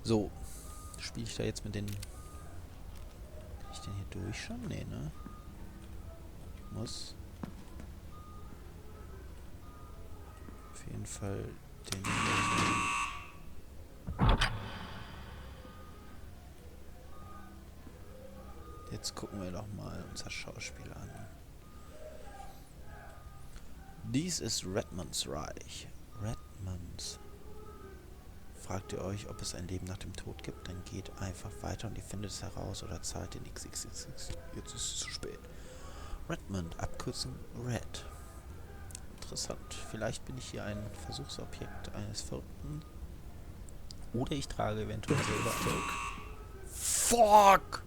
So, spiele ich da jetzt mit den... Kann ich den hier durch schon? Nee, ne? Muss. Auf jeden Fall den... Jetzt gucken wir doch mal unser Schauspiel an. Dies ist Redmonds Reich. Redmonds. Fragt ihr euch, ob es ein Leben nach dem Tod gibt, dann geht einfach weiter und ihr findet es heraus oder zahlt den XXXX. Jetzt ist es zu spät. Redmond, Abkürzung Red. Interessant. Vielleicht bin ich hier ein Versuchsobjekt eines Verrückten. Oder ich trage eventuell selber... Fuck!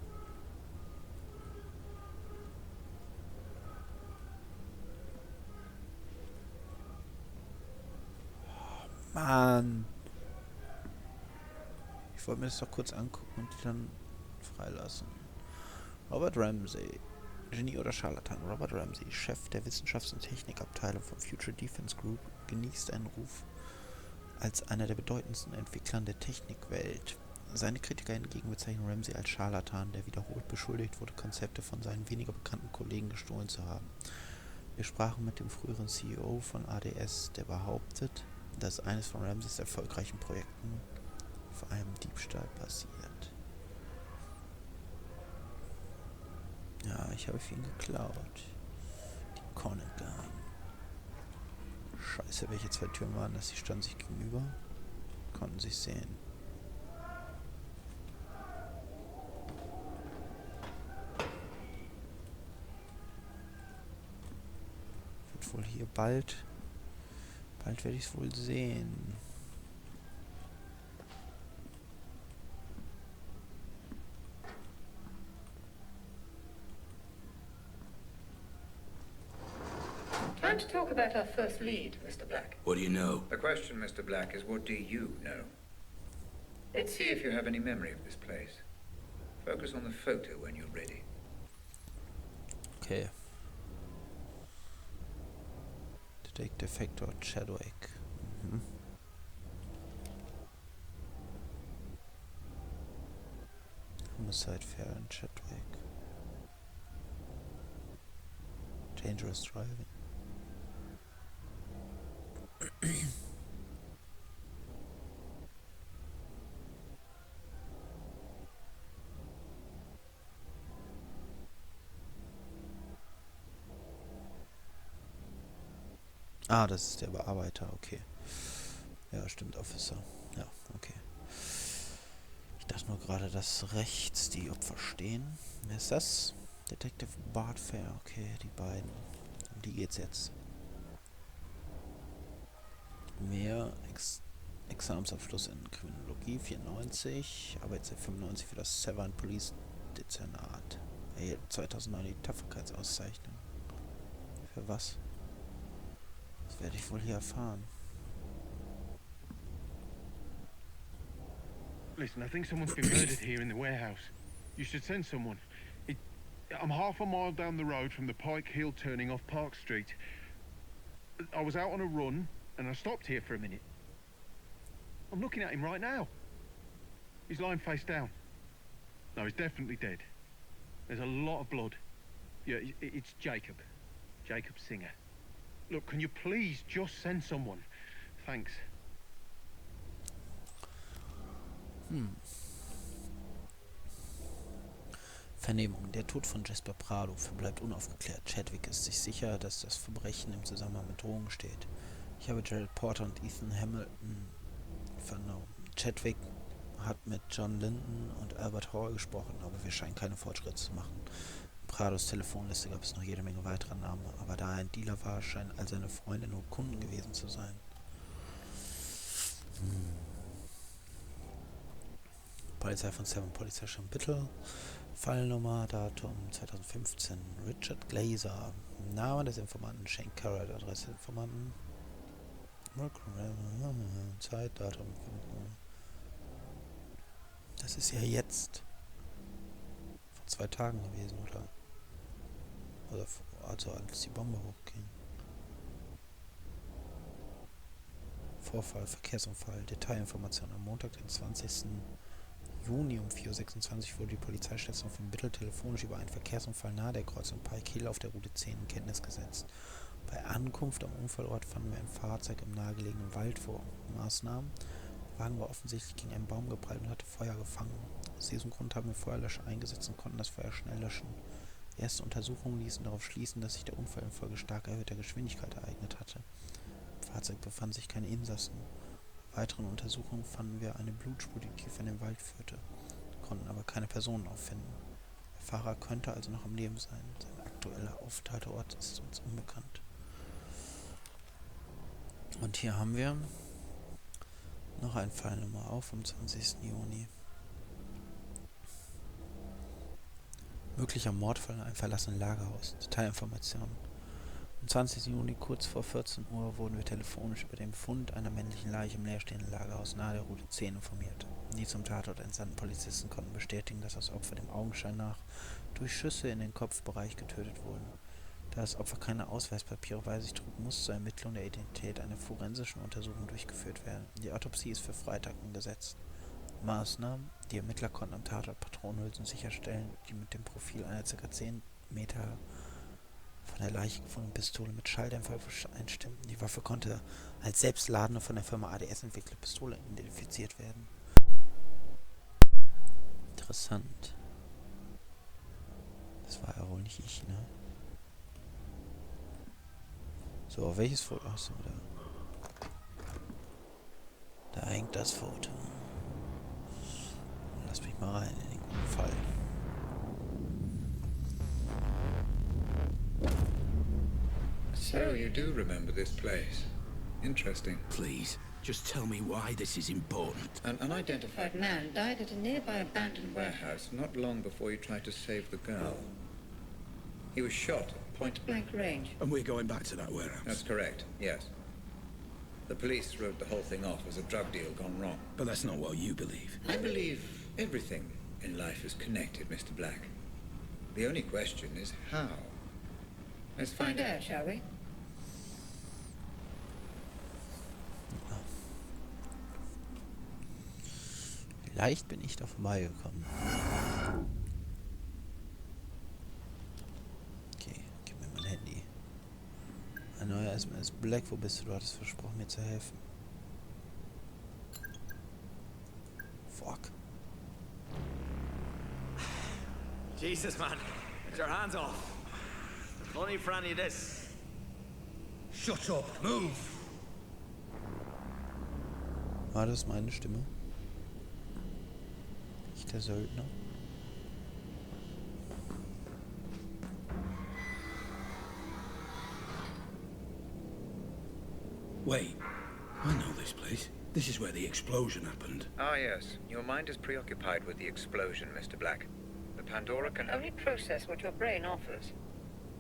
Mann! Ich wollte mir das doch kurz angucken und die dann freilassen. Robert Ramsey. Genie oder Scharlatan? Robert Ramsey, Chef der Wissenschafts- und Technikabteilung von Future Defense Group, genießt einen Ruf als einer der bedeutendsten Entwickler der Technikwelt. Seine Kritiker hingegen bezeichnen Ramsey als Scharlatan, der wiederholt beschuldigt wurde, Konzepte von seinen weniger bekannten Kollegen gestohlen zu haben. Wir sprachen mit dem früheren CEO von ADS, der behauptet, dass eines von Ramseys erfolgreichen Projekten auf einem Diebstahl basiert. Ja, ich habe ihn geklaut. Die Cornet Gun. Scheiße, welche zwei Türen waren das? Die standen sich gegenüber. Konnten sich sehen. Wird wohl hier bald werde ich es wohl sehen. Time to talk about our first lead, Mr. Black. What do you know? The question, Mr. Black, is what do you know? Let's see if you have any memory of this place. Focus on the photo when you're ready. Okay. Detective Hector Chadwick. Mhm. Homicide Farron Chadwick. Dangerous Driving. Ah, das ist der Bearbeiter, okay. Ja, stimmt, Officer. Ja, okay. Ich dachte nur gerade, dass rechts die Opfer stehen. Wer ist das? Detective Bart Fair, okay, die beiden. Um die geht's jetzt. Mehr Examensabschluss in Kriminologie 94, Arbeitszeit 95 für das Severn Police Dezernat. Erhielt 2009 die Tapferkeitsauszeichnung. Für was? Das werde ich wohl hier erfahren. Listen, I think someone's been murdered here in the warehouse. You should send someone. I'm half a mile down the road from the Pike Hill turning off Park Street. I was out on a run, and I stopped here for a minute. I'm looking at him right now. He's lying face down. No, he's definitely dead. There's a lot of blood. Yeah, it's Jacob. Jacob Singer. Look, can you please just send someone? Thanks. Vernehmung. Der Tod von Jasper Prado verbleibt unaufgeklärt. Chadwick ist sich sicher, dass das Verbrechen im Zusammenhang mit Drogen steht. Ich habe Gerald Porter und Ethan Hamilton vernommen. Chadwick hat mit John Linden und Albert Hall gesprochen, aber wir scheinen keine Fortschritte zu machen. In Prados Telefonliste gab es noch jede Menge weiterer Namen, aber da er ein Dealer war, scheinen all seine Freunde nur Kunden gewesen zu sein. Polizei von Seven, Polizeistation Bittel. Fallnummer, Datum 2015. Richard Glazer. Name des Informanten Shane Carrot. Adresse des Informanten. Zeit, Datum. Das ist ja jetzt. Vor 2 Tagen gewesen, oder? Also als die Bombe hochging. Vorfall, Verkehrsunfall, Detailinformationen am Montag, den 20. Juni um 4:26 Uhr wurde die Polizeistation von Biddle telefonisch über einen Verkehrsunfall nahe der Kreuzung Pike Hill auf der Route 10 in Kenntnis gesetzt. Bei Ankunft am Unfallort fanden wir ein Fahrzeug im nahegelegenen Wald vor. Maßnahmen: Der Wagen war offensichtlich gegen einen Baum geprallt und hatte Feuer gefangen. Aus diesem Grund haben wir Feuerlöscher eingesetzt und konnten das Feuer schnell löschen. Erste Untersuchungen ließen darauf schließen, dass sich der Unfall infolge stark erhöhter Geschwindigkeit ereignet hatte. Im Fahrzeug befanden sich keine Insassen. Bei weiteren Untersuchungen fanden wir eine Blutspur, die tief in den Wald führte, konnten aber keine Personen auffinden. Der Fahrer könnte also noch am Leben sein. Sein aktueller Aufenthaltsort ist uns unbekannt. Und hier haben wir noch ein Fallnummer auf vom 20. Juni. Möglicher Mordfall in einem verlassenen Lagerhaus. Detailinformationen. Am 20. Juni kurz vor 14 Uhr wurden wir telefonisch über den Befund einer männlichen Leiche im leerstehenden Lagerhaus nahe der Route 10 informiert. Die zum Tatort entsandten Polizisten konnten bestätigen, dass das Opfer dem Augenschein nach durch Schüsse in den Kopfbereich getötet wurde. Da das Opfer keine Ausweispapiere bei sich trug, muss zur Ermittlung der Identität eine forensische Untersuchung durchgeführt werden. Die Autopsie ist für Freitag angesetzt. Maßnahmen: Die Ermittler konnten am Tatort Patronenhülsen sicherstellen, die mit dem Profil einer ca. 10 Meter von der Leiche gefundene Pistole mit Schalldämpfer übereinstimmten. Die Waffe konnte als selbstladende von der Firma ADS entwickelte Pistole identifiziert werden. Interessant. Das war ja wohl nicht ich, ne? So, auf welches Foto hast du da? Da hängt das Foto. Lass mich mal rein in den guten Fall. So you do remember this place. Interesting. Please, just tell me why this is important. An unidentified man died at a nearby abandoned warehouse not long before you tried to save the girl. He was shot at point-blank range. And we're going back to that warehouse? That's correct, yes. The police wrote the whole thing off as a drug deal gone wrong. But that's not what you believe. I believe everything in life is connected, Mr. Black. The only question is how. Let's find out, shall we? Vielleicht bin ich da vorbeigekommen. Okay, gib mir mein Handy. Ein neuer SMS. Black, wo bist du? Du hattest versprochen, mir zu helfen. Fuck. Jesus, man. Get your hands off. No need for any of this. Shut up! Move! War das meine Stimme? Ich der Söldner? Wait. I know this place. This is where the explosion happened. Ah, yes. Your mind is preoccupied with the explosion, Mr. Black. The Pandora can only process what your brain offers.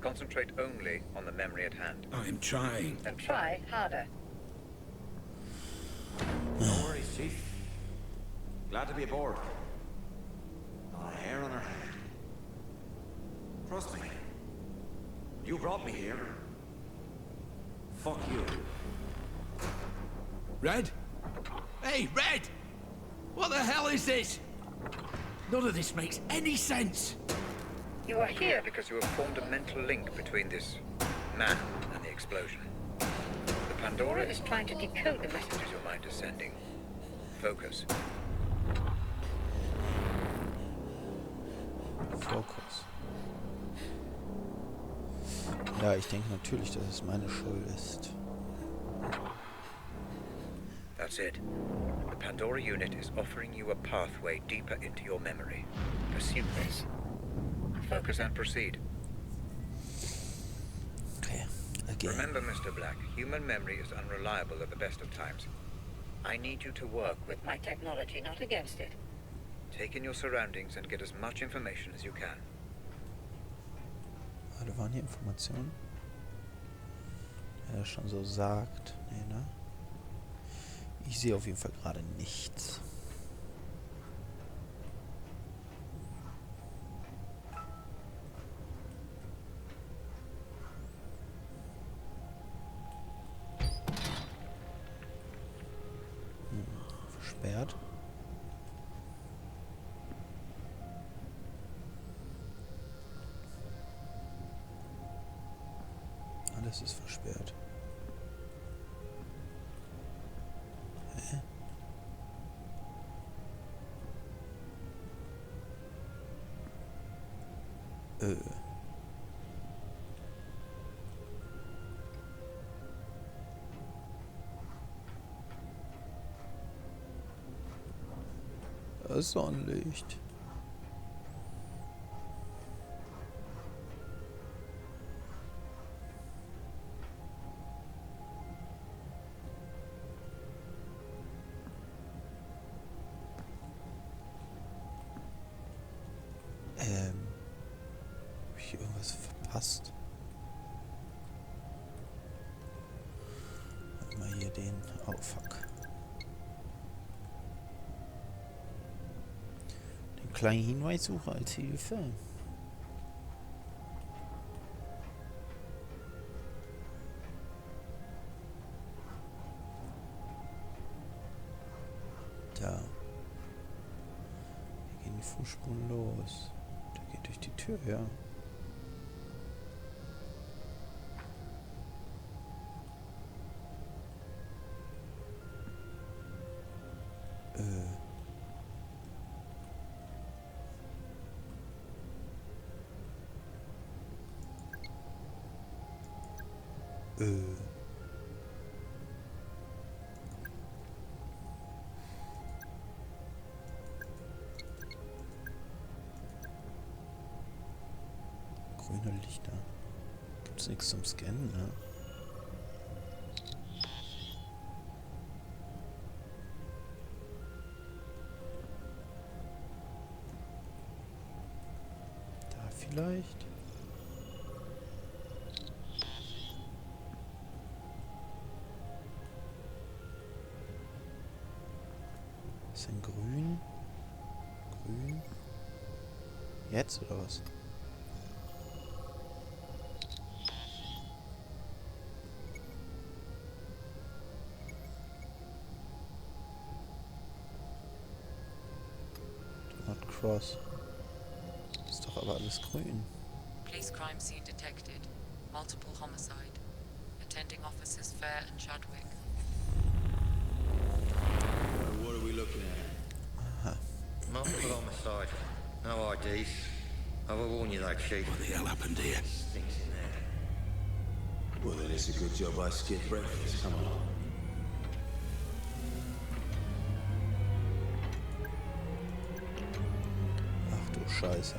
Concentrate only on the memory at hand. I am trying. Then try harder. No worries, Chief. Glad to be aboard. Not a hair on her head. Trust me. You brought me here. Fuck you. Red? Hey, Red! What the hell is this? None of this makes any sense. You are here Because you have formed a mental link between this man and the explosion. The Pandora is trying to decode the message. messages your mind is sending. Focus. Fokus. Ja, ich denke natürlich, dass es meine Schuld ist. That's it. The Pandora unit is offering you a pathway deeper into your memory. Pursue this. Focus and proceed. Okay, again. Remember, Mr. Black, human memory is unreliable at the best of times. I need you to work with my technology, not against it. Take in your surroundings and get as much information as you can. Warte, waren hier Informationen? Ja, schon so sagt. Nee, ne? Ich sehe auf jeden Fall gerade nichts. Versperrt. das ist versperrt. Hä? Das Sonnenlicht. Hab ich irgendwas verpasst? Warte mal hier den. Oh fuck. Den kleinen Hinweissucher als Hilfe. Da. Hier gehen die Fußspuren los. Der geht durch die Tür, ja. Grüne Lichter. Gibt's nichts zum Scannen, ne? Da vielleicht? Ist denn grün? Grün? Jetzt oder was? Cross. Ist doch aber alles grün. Police crime scene detected. Multiple homicide. Attending officers Fair and Chadwick. What are we looking at? Aha. Multiple homicide. No IDs. I will warn you though, Chief. What the hell happened here? Stinks in there. Well, then it's a good job I skipped breakfast. Come on. Ach du Scheiße.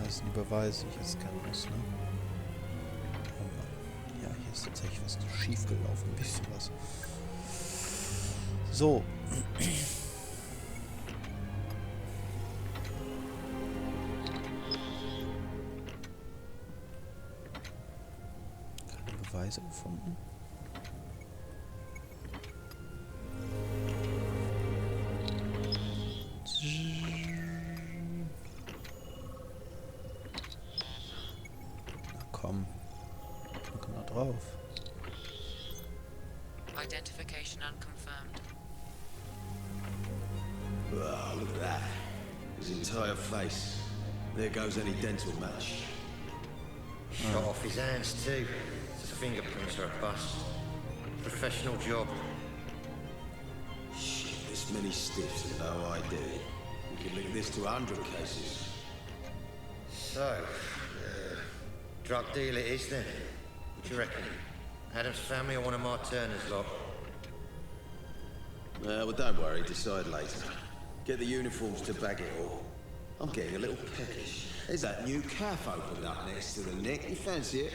Das sind die Beweise, die ich jetzt scannen muss, ne? Oh Mann. Ja, hier ist tatsächlich was schief gelaufen. Ein bisschen was. So. Keine Beweise gefunden. Na komm. Drück mal drauf. Identification unconfirmed. Wow, look at that. His entire face. There goes any dental match. Shot off his hands too. His fingerprints are a bust. Professional job. Shit, this many stiffs and no ID. We could link this to 100 cases. So, drug deal it is then. What do you reckon? Adam's family or one of Mark Turner's lot? Well, don't worry, decide later. Get the uniforms to bag it all. I'm getting a little peckish. There's that new cafe opened up next to the Nick. You fancy it?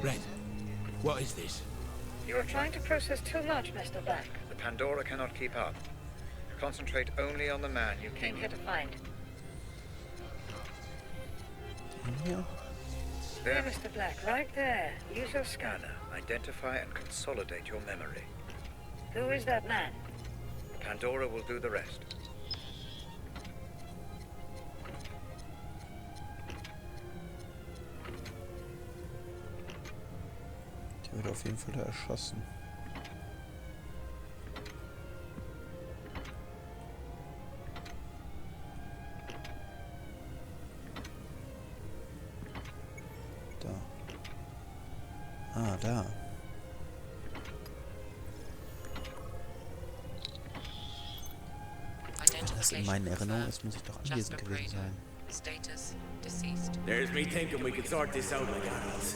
Red, what is this? You are trying to process too much, Mr. Black. The Pandora cannot keep up. Concentrate only on the man you Came came here to find. Ja. There, Mr. Black, right there. Use your scanner. Scanner. Identify and consolidate your memory. Who is that man? The Pandora will do the rest. Der wird auf auf jeden Fall da erschossen. Da. Ah, da. Wenn das in meinen Erinnerungen ist, muss ich doch anwesend Jasper gewesen Prado. sein. Status deceased. There's me thinking we could sort this out like adults.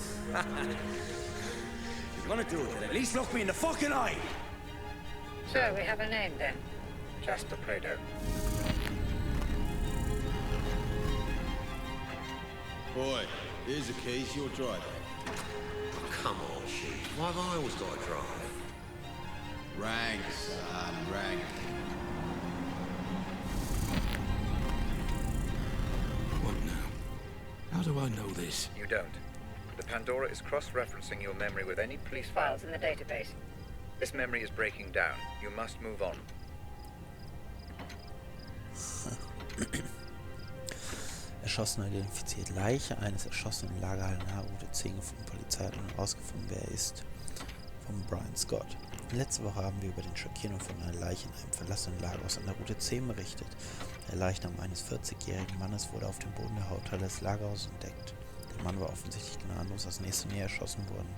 If you're gonna do it, then at least look me in the fucking eye! So, we have a name then. Jasper Prado. Boy, here's a case you'll drive. Come on, Chief. Why have I always got to drive? Rank, son, rank. What now? How do I know this? You don't. The Pandora is cross-referencing your memory with any police Files in the database. This memory is breaking down. You must move on. Erschossener identifiziert Leiche eines Erschossenen in Lagerhalle nahe Route 10 gefunden. Polizei hat nun herausgefunden, wer er ist. Von Brian Scott. Letzte Woche haben wir über den schockierenden Fund einer Leiche in einem verlassenen Lagerhaus an der Route 10 berichtet. Der Leichnam eines 40-jährigen Mannes wurde auf dem Boden der Haupthalle des Lagerhauses entdeckt. Der Mann war offensichtlich gnadenlos aus nächster Nähe erschossen worden.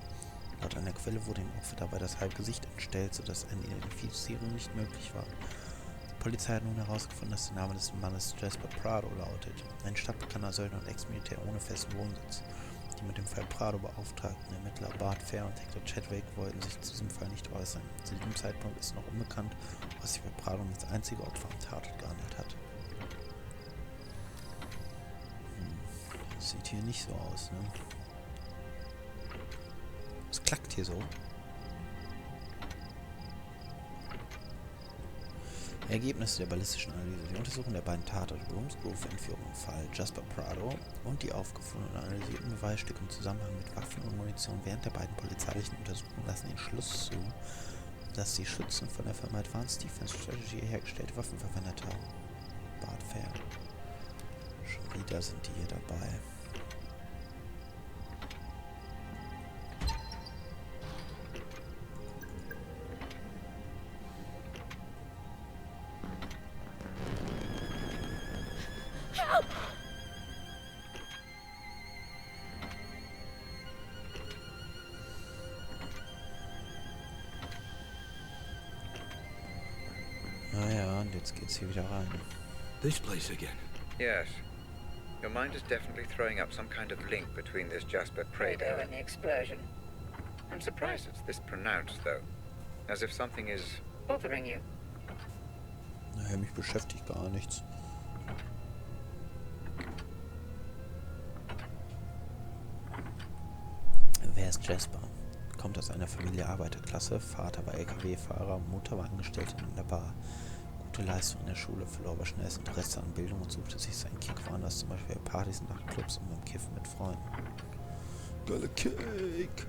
Laut einer Quelle wurde dem Opfer dabei das halbe Gesicht entstellt, sodass eine Identifizierung nicht möglich war. Die Polizei hat nun herausgefunden, dass der Name des Mannes Jasper Prado lautet, ein stadtbekannter Söldner und Ex-Militär ohne festen Wohnsitz. Die mit dem Fall Prado beauftragten Ermittler Bart Fair und Hector Chadwick wollten sich zu diesem Fall nicht äußern. Zu diesem Zeitpunkt ist noch unbekannt, was sich bei Prado um das einzige Opfer am Tatort gehandelt hat. Das sieht hier nicht so aus, ne? Es klackt hier so. Ergebnisse der ballistischen Analyse. Die Untersuchung der beiden Tatorte Rooms Grove Entführung im Fall Jasper Prado und die aufgefundenen und analysierten Beweisstücke im Zusammenhang mit Waffen und Munition während der beiden polizeilichen Untersuchungen lassen den Schluss zu, dass die Schützen von der Firma Advanced Defense Strategy hergestellte Waffen verwendet haben. Bart Fair. Schon wieder sind die hier dabei. Naja, und jetzt geht's hier wieder rein. This place again. Yes. Your mind is definitely throwing up some kind of link between this Jasper Prado Prado and the explosion. I'm surprised it's this pronounced, though. As if something is... Bothering you. Naja, mich beschäftigt gar nichts. Wer ist Jasper? Kommt aus einer Familie Arbeiterklasse. Vater war LKW-Fahrer, Mutter war Angestellte in der Bar. Gute Leistung in der Schule, verlor aber schnell das Interesse an Bildung und suchte sich seinen Kick woanders, zum Beispiel bei Partys, Nachtclubs und beim Kiffen mit Freunden. Geile Cake!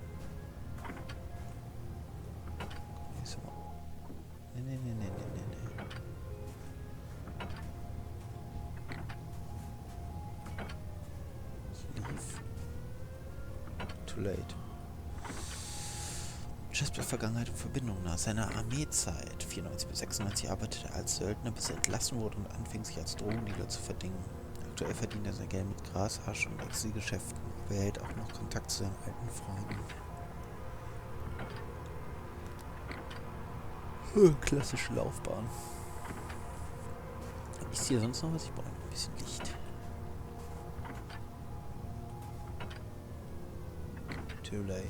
So. Nee. Leave. Too late. Jaspers Vergangenheit und Verbindung. Nach seiner Armeezeit 94 bis 96 arbeitete er als Söldner, bis er entlassen wurde und anfing sich als Drogendealer zu verdingen. Aktuell verdient er sein Geld mit Gras, Hasch und Exilgeschäften, aber er hält auch noch Kontakt zu seinen alten Freunden. Klassische Laufbahn. Ist hier sonst noch was? Ich brauche ein bisschen Licht. Too late.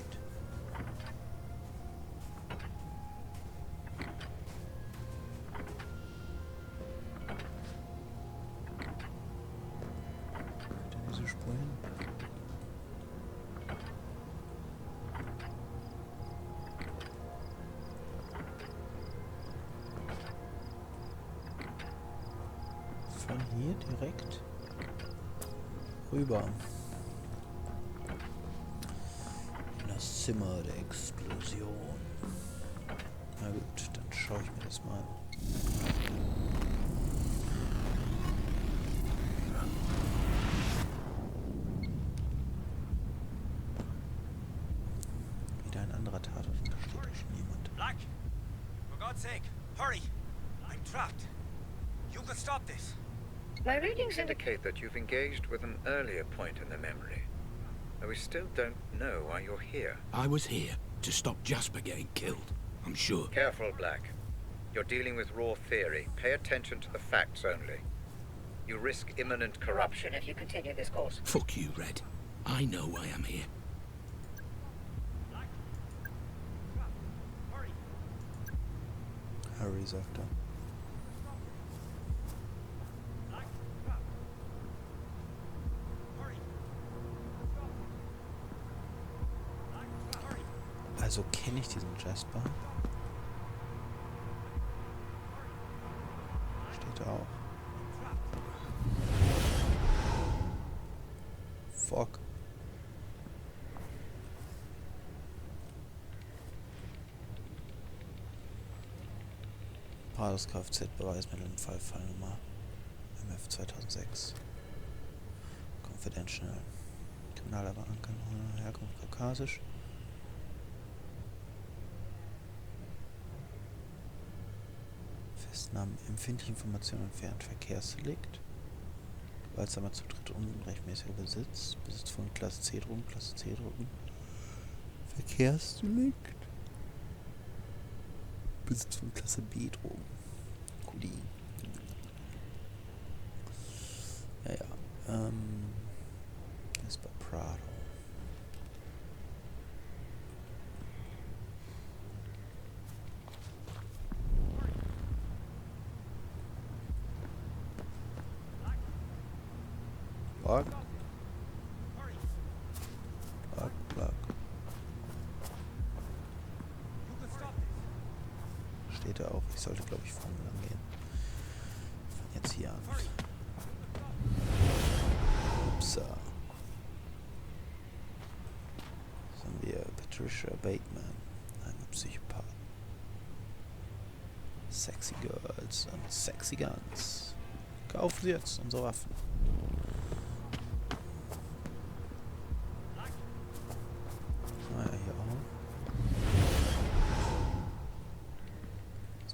Diese Spur hin. Von hier direkt rüber. In das Zimmer der Explosion. Na gut, dann schaue ich mir das mal an. Wieder ein anderer Tatort. sake, hurry! I'm trapped. You can stop this. My readings Indicate that you've engaged with an earlier point in the memory. Though we still don't know why you're here. I was here to stop Jasper getting killed, I'm sure. Careful, Black. You're dealing with raw theory. Pay attention to the facts only. You risk imminent corruption. if you continue this course. Fuck you, Red. I know why I'm here. Harry, sagt er. Also kenne ich diesen Jasper. Steht da auch. Fuck. Prados Kfz-Beweismittel im Fallnummer MF 2006. Confidential. Kriminalamt Herkunft kaukasisch. Festnahmen, empfindliche Informationen entfernt, Verkehrsdelikt, gewaltsamer Zutritt, unrechtmäßiger Besitz, Besitz von Klasse C Drogen, Verkehrsdelikt, Besitz von Klasse B Drogen, Kuli. Ja, Jasper Prado. Black. Steht da auch. Ich sollte, glaube ich, vorne lang gehen. Von jetzt hier an. Upsa. Jetzt haben wir Patricia Bateman. Eine Psychopath. Sexy Girls und Sexy Guns. Kaufen Sie jetzt unsere Waffen.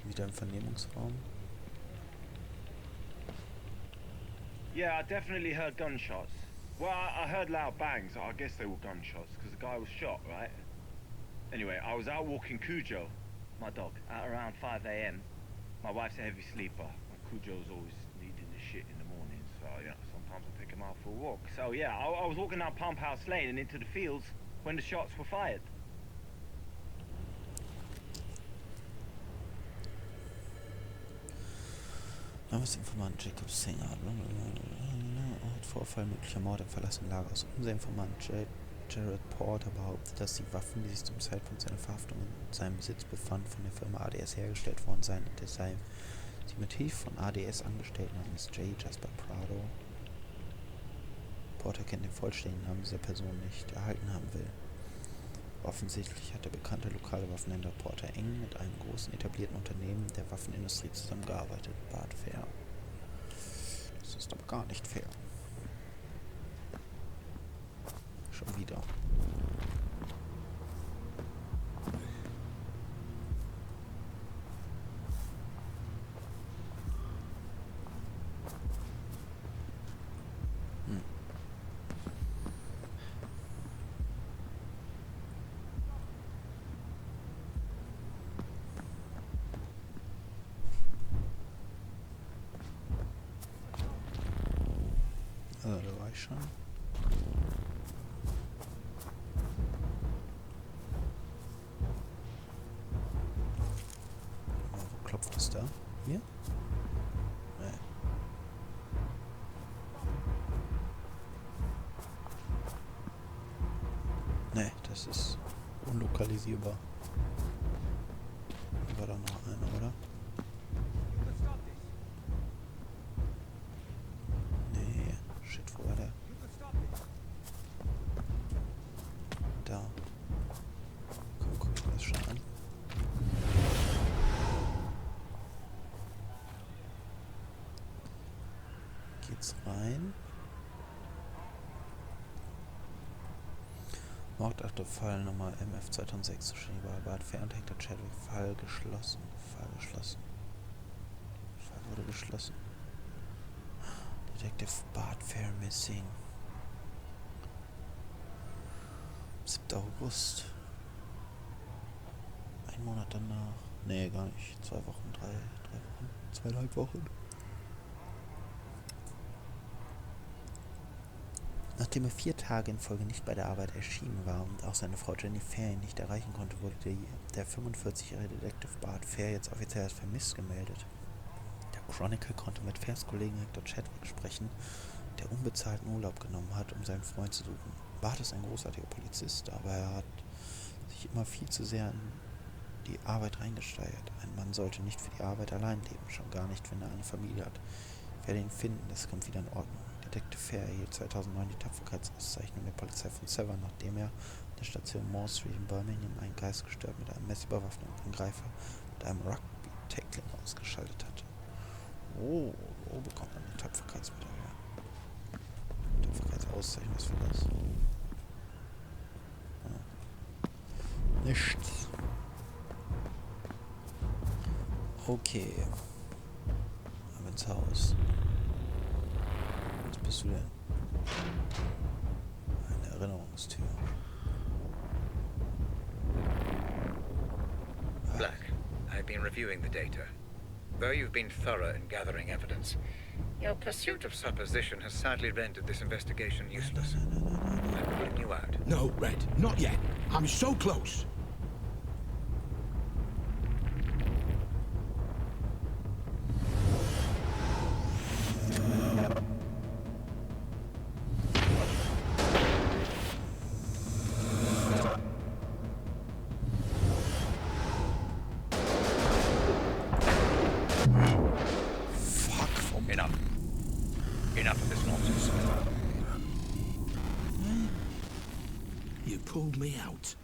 Wieder im Vernehmungsraum. Yeah, I definitely heard gunshots. Well, I heard loud bangs. I guess they were gunshots because the guy was shot, right? Anyway, I was out walking Cujo, my dog, at around 5 a.m. My wife's a heavy sleeper. Cujo's always needing the shit in the morning, so sometimes I take him out for a walk. So yeah, I was walking down Pump House Lane and into the fields when the shots were fired. Informant Jacob Singer. Ort Vorfall, möglicher Mord im verlassenen Lagerhaus. Unser Informant Jared Porter behauptet, dass die Waffen, die sich zum Zeitpunkt seiner Verhaftung in seinem Besitz befanden, von der Firma ADS hergestellt worden seien und deshalb sie mit Hilfe von ADS Angestellten namens Jasper Prado. Porter kennt den vollständigen Namen dieser Person nicht, erhalten haben will. Offensichtlich hat der bekannte lokale Waffenhändler Porter eng mit einem großen etablierten Unternehmen der Waffenindustrie zusammengearbeitet. Bad fair. Das ist aber gar nicht fair. Schon wieder. Da war ich schon. Wo klopft es da? Hier? Nee. Nee, das ist unlokalisierbar. Hier war da noch einer, oder? Da. Komm, guck ich mir das schon an. Geht's rein? Mordakte Fall Nummer MF 2006 zuständig war Bart Fair und Hector Chadwick. Fall geschlossen. Fall wurde geschlossen. Detective Bart Fair missing. 7. August. Ein Monat danach. Nee, gar nicht. 2 Wochen, 3 Wochen, 2,5 Wochen. Nachdem er 4 Tage in Folge nicht bei der Arbeit erschienen war und auch seine Frau Jenny Fair ihn nicht erreichen konnte, wurde der 45-jährige Detective Bart Fair jetzt offiziell als vermisst gemeldet. Der Chronicle konnte mit Fairs Kollegen Hector Chadwick sprechen, der unbezahlten Urlaub genommen hat, um seinen Freund zu suchen. Bart ist ein großartiger Polizist, aber er hat sich immer viel zu sehr in die Arbeit reingesteigert. Ein Mann sollte nicht für die Arbeit allein leben, schon gar nicht, wenn er eine Familie hat. Ich werde ihn finden, das kommt wieder in Ordnung. Detective Fair erhielt 2009 die Tapferkeitsauszeichnung der Polizei von Severn, nachdem er an der Station Moore Street in Birmingham einen geistesgestört mit einem messbewaffneten Angreifer mit einem Rugby-Tackling ausgeschaltet hatte. Oh, wo bekommt man die Tapferkeitsmedaille? Tapferkeitsauszeichnung, was für das? Nichts. Okay. Ab ins Haus. Was bist du denn? Eine Erinnerungstür. Black, I've been reviewing the data. Though you've been thorough in gathering evidence, your pursuit of supposition has sadly rendered this investigation useless. I'm pulling you out. No, Red, not yet. I'm so close. Enough of this nonsense. You pulled me out.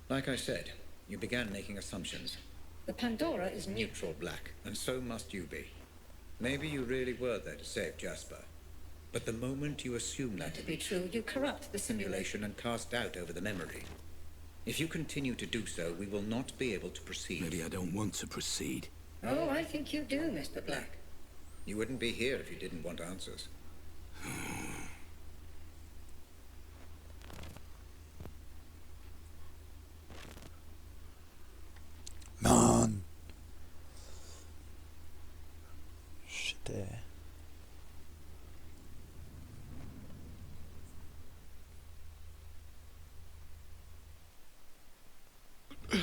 Like I said, you began making assumptions. The Pandora is Neutral, Black, and so must you be. Maybe you really were there to save Jasper. But the moment you assume that to be true, you corrupt the simulation. and cast doubt over the memory. If you continue to do so, we will not be able to proceed. Maybe I don't want to proceed. Oh, I think you do, Mr. Black. You wouldn't be here if you didn't want answers. Mann! Shit, ey. Ich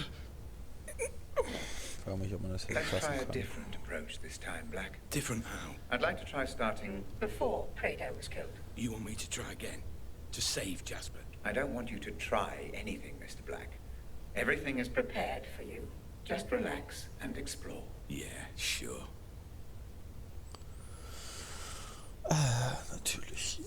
frage mich, ob man das hätte Let's try fassen a können. different approach this time, Black. Different how? I'd like to try starting... Before Prado was killed. You want me to try again? To save Jasper? I don't want you to try anything, Mr. Black. Everything is Prepared for you. Just relax and explore. Yeah, sure. Natürlich.